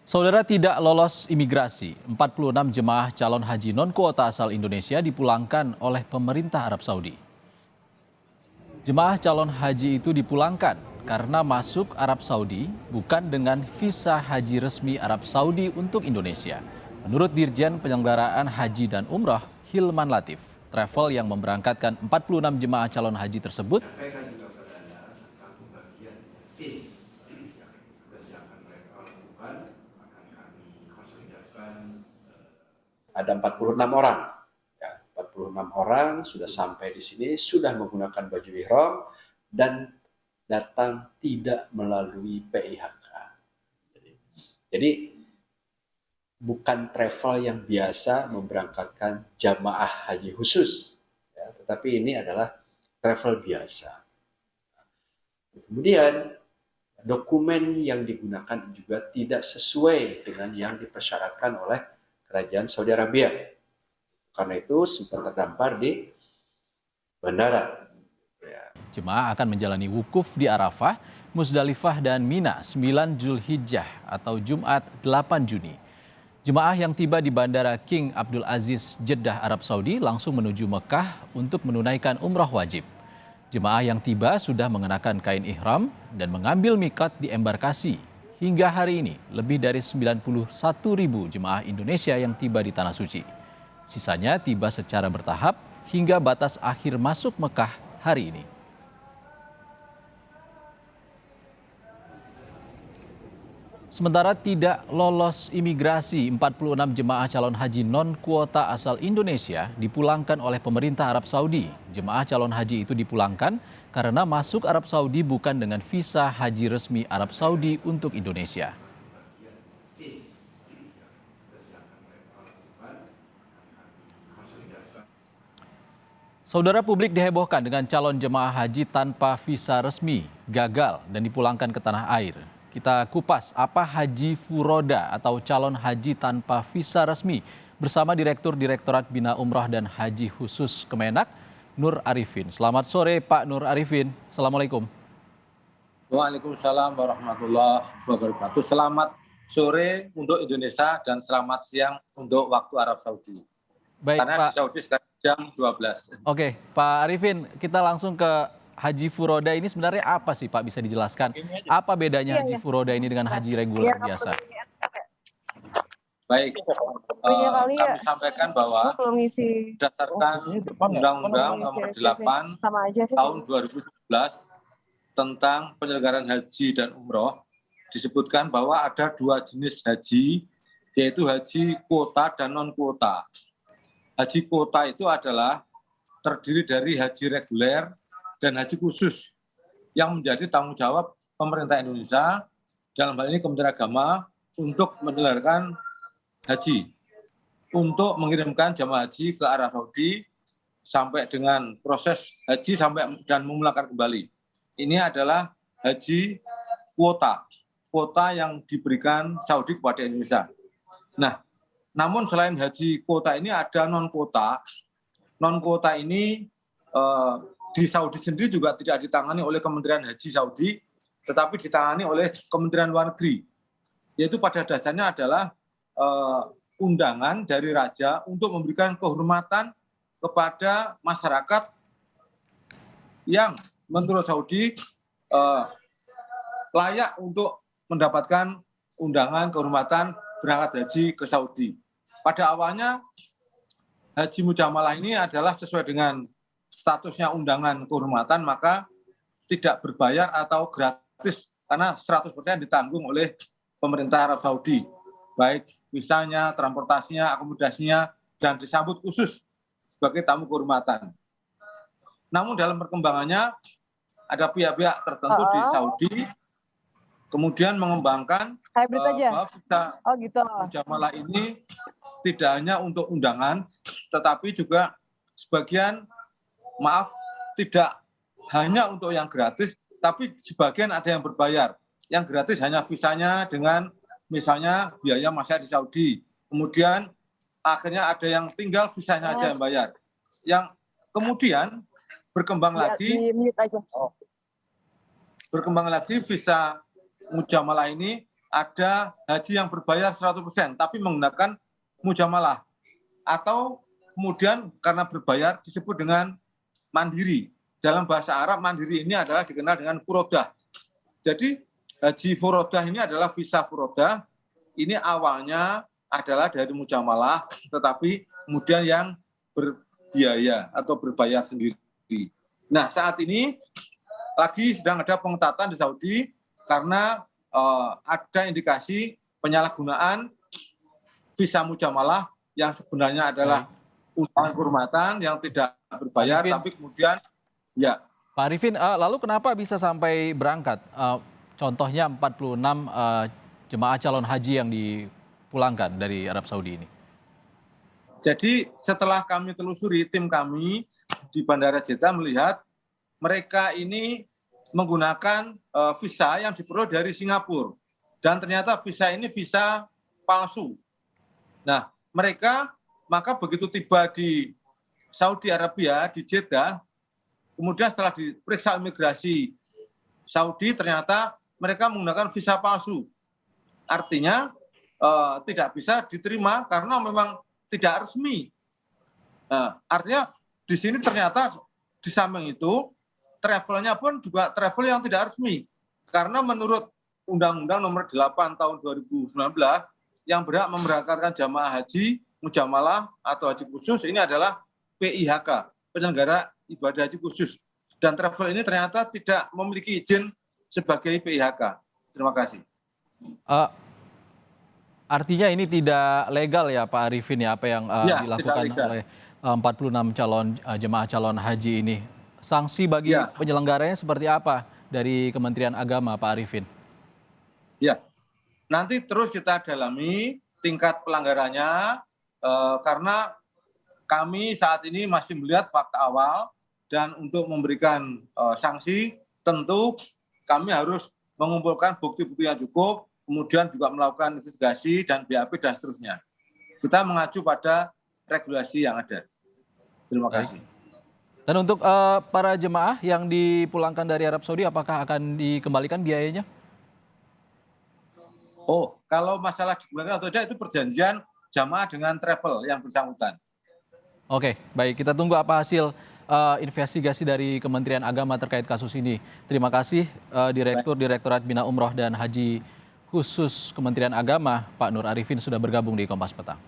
Saudara tidak lolos imigrasi, 46 jemaah calon haji non-kuota asal Indonesia dipulangkan oleh pemerintah Arab Saudi. Jemaah calon haji itu dipulangkan karena masuk Arab Saudi bukan dengan visa haji resmi Arab Saudi untuk Indonesia. Menurut Dirjen Penyelenggaraan Haji dan Umroh Hilman Latif, travel yang memberangkatkan 46 jemaah calon haji tersebut ada 46 orang. Ya, 46 orang sudah sampai di sini, sudah menggunakan baju ihram dan datang tidak melalui PIHK. Jadi bukan travel yang biasa memberangkatkan jamaah haji khusus, ya, tetapi ini adalah travel biasa. Kemudian dokumen yang digunakan juga tidak sesuai dengan yang dipersyaratkan oleh Kerajaan Saudi Arabia. Karena itu sempat terdampar di bandara. Jemaah akan menjalani wukuf di Arafah, Musdalifah dan Mina 9 Zulhijjah atau Jumat 8 Juni. Jemaah yang tiba di Bandara King Abdul Aziz, Jeddah, Arab Saudi langsung menuju Mekah untuk menunaikan umrah wajib. Jemaah yang tiba sudah mengenakan kain ihram dan mengambil miqat di embarkasi. Hingga hari ini, lebih dari 91.000 jemaah Indonesia yang tiba di Tanah Suci. Sisanya tiba secara bertahap hingga batas akhir masuk Mekah hari ini. Sementara tidak lolos imigrasi, 46 jemaah calon haji non-kuota asal Indonesia dipulangkan oleh pemerintah Arab Saudi. Jemaah calon haji itu dipulangkan karena masuk Arab Saudi bukan dengan visa haji resmi Arab Saudi untuk Indonesia. Saudara, publik dihebohkan dengan calon jemaah haji tanpa visa resmi, gagal dan dipulangkan ke tanah air. Kita kupas apa haji furoda atau calon haji tanpa visa resmi bersama Direktur Direktorat Bina Umrah dan Haji Khusus Kemenak, Nur Arifin. Selamat sore Pak Nur Arifin. Assalamualaikum. Waalaikumsalam warahmatullahi wabarakatuh. Selamat sore untuk Indonesia dan selamat siang untuk waktu Arab Saudi. Baik, karena Pak. Di Saudi sekarang jam 12. Oke, Pak Arifin, kita langsung ke haji furoda ini sebenarnya apa sih Pak, bisa dijelaskan? Apa bedanya haji furoda ini dengan haji reguler biasa? Baik, kami sampaikan bahwa berdasarkan Undang-Undang Nomor 8 Tahun 2011 tentang penyelenggaraan haji dan umroh, disebutkan bahwa ada dua jenis haji, yaitu haji kuota dan non-kuota. Haji kuota itu adalah terdiri dari haji reguler dan haji khusus yang menjadi tanggung jawab pemerintah Indonesia, dalam hal ini Kementerian Agama, untuk menyelenggarakan haji, untuk mengirimkan jamaah haji ke Arab Saudi sampai dengan proses haji sampai dan memulangkan kembali. Ini adalah haji kuota, kuota yang diberikan Saudi kepada Indonesia. Nah, namun selain haji kuota ini ada non-kuota. Non-kuota ini di Saudi sendiri juga tidak ditangani oleh Kementerian Haji Saudi, tetapi ditangani oleh Kementerian Luar Negeri. Yaitu pada dasarnya adalah undangan dari Raja untuk memberikan kehormatan kepada masyarakat yang menurut Saudi layak untuk mendapatkan undangan kehormatan berangkat haji ke Saudi. Pada awalnya haji mujamalah ini adalah sesuai dengan statusnya undangan kehormatan, maka tidak berbayar atau gratis karena 100% ditanggung oleh pemerintah Arab Saudi, baik visanya, transportasinya, akomodasinya, dan disambut khusus sebagai tamu kehormatan. Namun dalam perkembangannya ada pihak-pihak tertentu di Saudi kemudian mengembangkan bahwa visa mujamalah ini tidak hanya untuk undangan, tetapi juga sebagian, tidak hanya untuk yang gratis, tapi sebagian ada yang berbayar. Yang gratis hanya visanya dengan misalnya biaya masa di Saudi. Kemudian akhirnya ada yang tinggal visanya aja yang bayar. Yang kemudian berkembang lagi visa mujamalah ini ada haji yang berbayar 100%, tapi menggunakan mujamalah. Atau kemudian karena berbayar disebut dengan mandiri. Dalam bahasa Arab, mandiri ini adalah dikenal dengan furodah. Jadi haji furodah ini adalah visa furodah. Ini awalnya adalah dari mujamalah, tetapi kemudian yang berbiaya atau berbayar sendiri. Nah, saat ini lagi sedang ada pengetatan di Saudi karena ada indikasi penyalahgunaan visa mujamalah yang sebenarnya adalah usaha kehormatan yang tidak berbayar, tapi kemudian ya. Pak Arifin, lalu kenapa bisa sampai berangkat? Contohnya 46 jemaah calon haji yang dipulangkan dari Arab Saudi ini. Jadi setelah kami telusuri, tim kami di Bandara Jeddah melihat mereka ini menggunakan visa yang diperoleh dari Singapura. Dan ternyata visa ini visa palsu. Nah, mereka maka begitu tiba di Saudi Arabia, di Jeddah, kemudian setelah diperiksa imigrasi Saudi, ternyata mereka menggunakan visa palsu. Artinya tidak bisa diterima karena memang tidak resmi. Nah, artinya di sini ternyata di samping itu, travelnya pun juga travel yang tidak resmi. Karena menurut Undang-Undang Nomor 8 Tahun 2019, yang berhak memberangkatkan jamaah haji, mujamalah, atau haji khusus, ini adalah PIHK, penyelenggara ibadah haji khusus. Dan travel ini ternyata tidak memiliki izin sebagai PIHK. Terima kasih. Artinya ini tidak legal ya Pak Arifin ya, apa yang dilakukan oleh 46 calon jemaah calon haji ini. Sanksi bagi penyelenggaranya seperti apa dari Kementerian Agama, Pak Arifin? Ya, nanti terus kita dalami tingkat pelanggarannya, karena kami saat ini masih melihat fakta awal, dan untuk memberikan sanksi tentu kami harus mengumpulkan bukti-bukti yang cukup, kemudian juga melakukan investigasi dan BAP dan seterusnya. Kita mengacu pada regulasi yang ada. Terima kasih. Dan untuk para jemaah yang dipulangkan dari Arab Saudi, apakah akan dikembalikan biayanya? Oh, kalau masalah dikembalikan atau tidak itu perjanjian jamaah dengan travel yang bersangkutan. Oke, baik. Kita tunggu apa hasil investigasi dari Kementerian Agama terkait kasus ini. Terima kasih Direktorat Bina Umroh dan Haji Khusus Kementerian Agama, Pak Nur Arifin sudah bergabung di Kompas Petang.